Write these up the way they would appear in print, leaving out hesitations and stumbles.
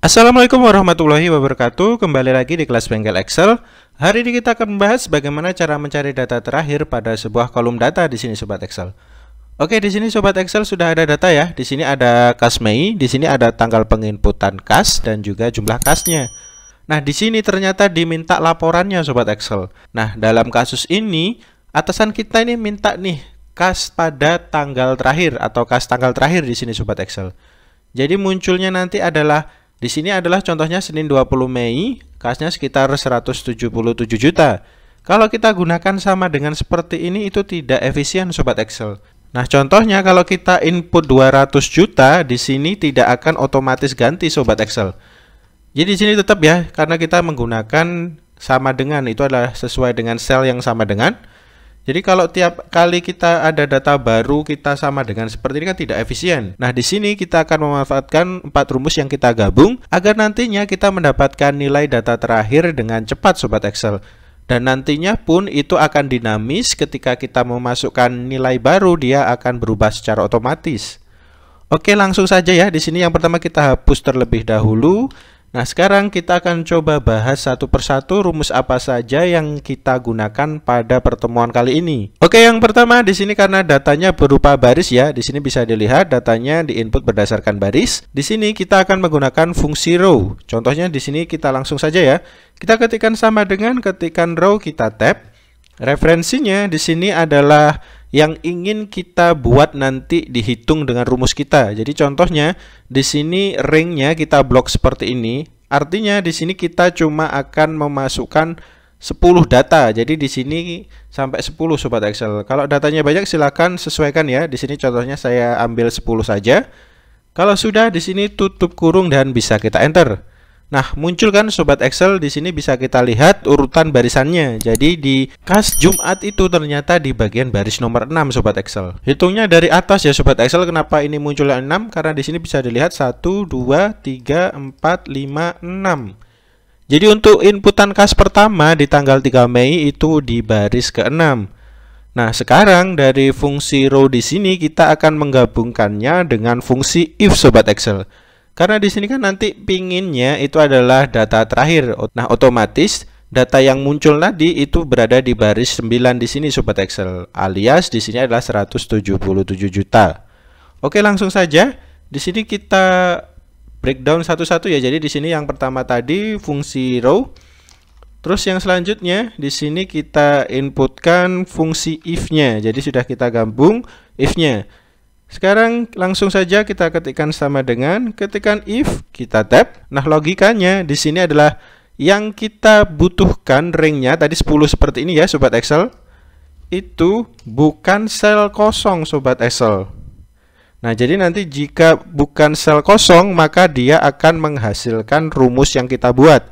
Assalamualaikum warahmatullahi wabarakatuh. Kembali lagi di kelas Bengkel Excel. Hari ini kita akan membahas bagaimana cara mencari data terakhir pada sebuah kolom data di sini Sobat Excel. Oke, di sini Sobat Excel sudah ada data ya. Di sini ada kas Mei, di sini ada tanggal penginputan kas dan juga jumlah kasnya. Nah, di sini ternyata diminta laporannya Sobat Excel. Nah, dalam kasus ini atasan kita ini minta nih kas pada tanggal terakhir atau kas tanggal terakhir di sini Sobat Excel. Jadi munculnya nanti adalah di sini adalah contohnya Senin 20 Mei, kasnya sekitar 177 juta. Kalau kita gunakan sama dengan seperti ini itu tidak efisien Sobat Excel. Nah, contohnya kalau kita input 200 juta, di sini tidak akan otomatis ganti Sobat Excel. Jadi di sini tetap ya, karena kita menggunakan sama dengan, itu adalah sesuai dengan sel yang sama dengan. Jadi kalau tiap kali kita ada data baru kita sama dengan seperti ini kan tidak efisien. Nah, di sini kita akan memanfaatkan 4 rumus yang kita gabung agar nantinya kita mendapatkan nilai data terakhir dengan cepat Sobat Excel. Dan nantinya pun itu akan dinamis, ketika kita memasukkan nilai baru dia akan berubah secara otomatis. Oke, langsung saja ya. Di sini yang pertama kita hapus terlebih dahulu. Nah, sekarang kita akan coba bahas satu persatu rumus apa saja yang kita gunakan pada pertemuan kali ini. Oke, yang pertama di sini karena datanya berupa baris ya. Di sini bisa dilihat datanya diinput berdasarkan baris. Di sini kita akan menggunakan fungsi row. Contohnya di sini kita langsung saja ya. Kita ketikkan sama dengan ketikan row, kita tab. Referensinya di sini adalah yang ingin kita buat nanti dihitung dengan rumus kita. Jadi contohnya di sini ringnya kita blok seperti ini. Artinya di sini kita cuma akan memasukkan 10 data. Jadi di sini sampai 10 Sobat Excel. Kalau datanya banyak silakan sesuaikan ya. Di sini contohnya saya ambil 10 saja. Kalau sudah di sini tutup kurung dan bisa kita enter. Nah, muncul kan Sobat Excel, di sini bisa kita lihat urutan barisannya. Jadi di kas Jumat itu ternyata di bagian baris nomor 6 Sobat Excel. Hitungnya dari atas ya Sobat Excel. Kenapa ini munculnya 6? Karena di sini bisa dilihat 1, 2, 3, 4, 5, 6. Jadi untuk inputan kas pertama di tanggal 3 Mei itu di baris ke-6. Nah, sekarang dari fungsi row di sini kita akan menggabungkannya dengan fungsi if Sobat Excel. Karena di sini kan nanti pinginnya itu adalah data terakhir. Nah, otomatis data yang muncul tadi itu berada di baris 9 di sini Sobat Excel. Alias di sini adalah 177 juta. Oke, langsung saja. Di sini kita breakdown satu-satu ya. Jadi di sini yang pertama tadi fungsi row. Terus yang selanjutnya di sini kita inputkan fungsi if-nya. Jadi sudah kita gabung if-nya. Sekarang langsung saja kita ketikkan sama dengan ketikan if, kita tab. Nah, logikanya di sini adalah yang kita butuhkan ringnya tadi 10 seperti ini ya Sobat Excel. Itu bukan sel kosong Sobat Excel. Nah, jadi nanti jika bukan sel kosong maka dia akan menghasilkan rumus yang kita buat.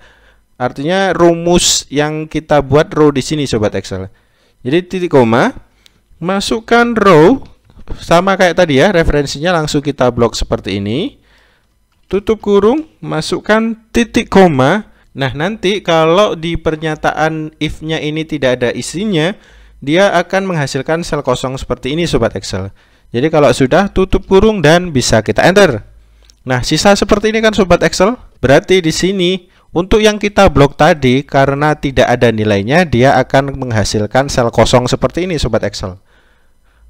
Artinya rumus yang kita buat row di sini Sobat Excel. Jadi titik koma, masukkan row. Sama kayak tadi ya, referensinya langsung kita blok seperti ini. Tutup kurung, masukkan titik koma. Nah, nanti kalau di pernyataan if-nya ini tidak ada isinya, dia akan menghasilkan sel kosong seperti ini Sobat Excel. Jadi kalau sudah tutup kurung dan bisa kita enter. Nah, sisa seperti ini kan Sobat Excel. Berarti di sini untuk yang kita blok tadi karena tidak ada nilainya, dia akan menghasilkan sel kosong seperti ini Sobat Excel.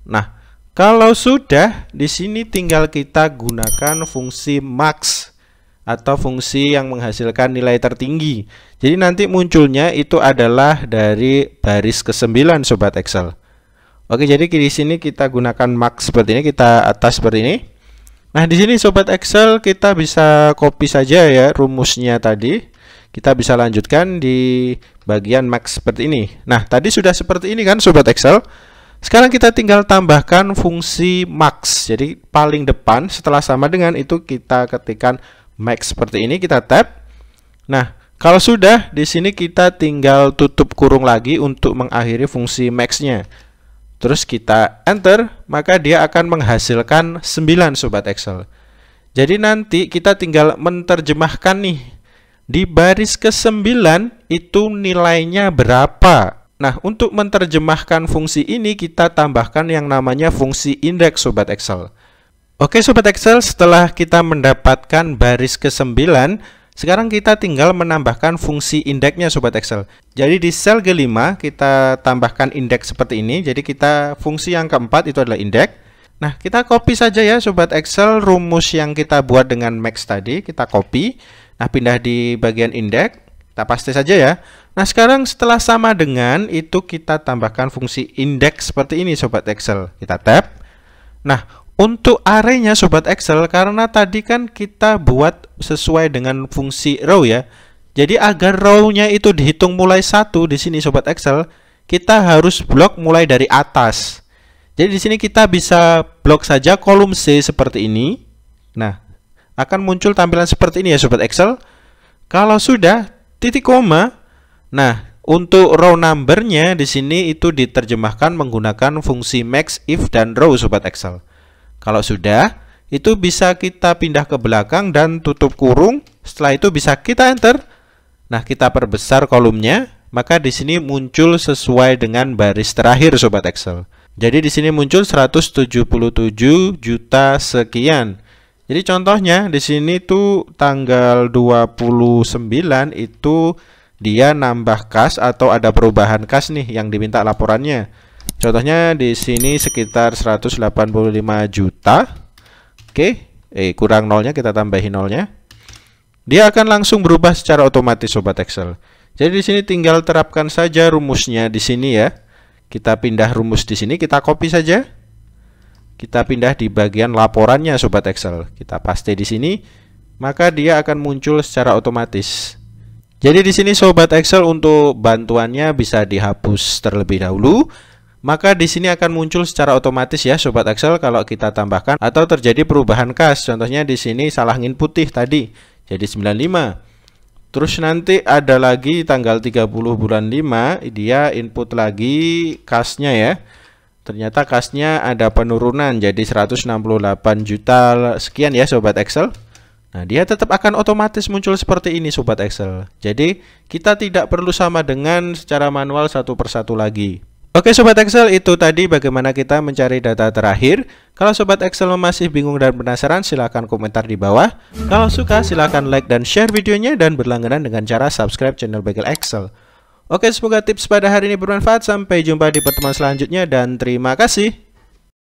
Nah, kalau sudah, di sini tinggal kita gunakan fungsi max atau fungsi yang menghasilkan nilai tertinggi. Jadi nanti munculnya itu adalah dari baris ke-9 Sobat Excel. Oke, jadi di sini kita gunakan max seperti ini, kita atas seperti ini. Nah, di sini Sobat Excel kita bisa copy saja ya rumusnya tadi. Kita bisa lanjutkan di bagian max seperti ini. Nah, tadi sudah seperti ini kan Sobat Excel. Sekarang kita tinggal tambahkan fungsi max. Jadi paling depan setelah sama dengan itu kita ketikkan max seperti ini, kita tab. Nah, kalau sudah di sini kita tinggal tutup kurung lagi untuk mengakhiri fungsi max-nya. Terus kita enter, maka dia akan menghasilkan 9 Sobat Excel. Jadi nanti kita tinggal menerjemahkan nih. Di baris ke-9 itu nilainya berapa? Nah, untuk menerjemahkan fungsi ini kita tambahkan yang namanya fungsi indeks Sobat Excel. Oke Sobat Excel, setelah kita mendapatkan baris ke-9, sekarang kita tinggal menambahkan fungsi indeksnya Sobat Excel. Jadi di sel G5 kita tambahkan indeks seperti ini. Jadi kita fungsi yang keempat itu adalah indeks. Nah, kita copy saja ya Sobat Excel rumus yang kita buat dengan max tadi. Kita copy. Nah, pindah di bagian indeks. Kita paste saja ya. Nah, sekarang setelah sama dengan itu kita tambahkan fungsi indeks seperti ini Sobat Excel. Kita tab. Nah, untuk arraynya Sobat Excel, karena tadi kan kita buat sesuai dengan fungsi row ya. Jadi agar row-nya itu dihitung mulai 1 di sini Sobat Excel, kita harus blok mulai dari atas. Jadi di sini kita bisa blok saja kolom C seperti ini. Nah, akan muncul tampilan seperti ini ya Sobat Excel. Kalau sudah titik koma, nah untuk row number-nya di sini itu diterjemahkan menggunakan fungsi max, if, dan row Sobat Excel. Kalau sudah, itu bisa kita pindah ke belakang dan tutup kurung. Setelah itu bisa kita enter. Nah, kita perbesar kolomnya, maka di sini muncul sesuai dengan baris terakhir Sobat Excel. Jadi di sini muncul 177 juta sekian. Jadi contohnya di sini tuh tanggal 29 itu dia nambah kas atau ada perubahan kas nih yang diminta laporannya. Contohnya di sini sekitar 185 juta. Oke, kurang nolnya kita tambahin nolnya. Dia akan langsung berubah secara otomatis Sobat Excel. Jadi di sini tinggal terapkan saja rumusnya di sini ya. Kita pindah rumus di sini, kita copy saja. Kita pindah di bagian laporannya Sobat Excel. Kita paste di sini, maka dia akan muncul secara otomatis. Jadi di sini Sobat Excel untuk bantuannya bisa dihapus terlebih dahulu. Maka di sini akan muncul secara otomatis ya Sobat Excel kalau kita tambahkan atau terjadi perubahan kas. Contohnya di sini salah input tadi jadi 95. Terus nanti ada lagi tanggal 30 bulan 5 dia input lagi kasnya ya. Ternyata kasnya ada penurunan jadi 168 juta sekian ya Sobat Excel. Nah, dia tetap akan otomatis muncul seperti ini Sobat Excel. Jadi kita tidak perlu sama dengan secara manual satu persatu lagi. Oke Sobat Excel, itu tadi bagaimana kita mencari data terakhir. Kalau Sobat Excel masih bingung dan penasaran, silahkan komentar di bawah. Kalau suka, silahkan like dan share videonya dan berlangganan dengan cara subscribe channel Bagel Excel. Oke, semoga tips pada hari ini bermanfaat. Sampai jumpa di pertemuan selanjutnya dan terima kasih.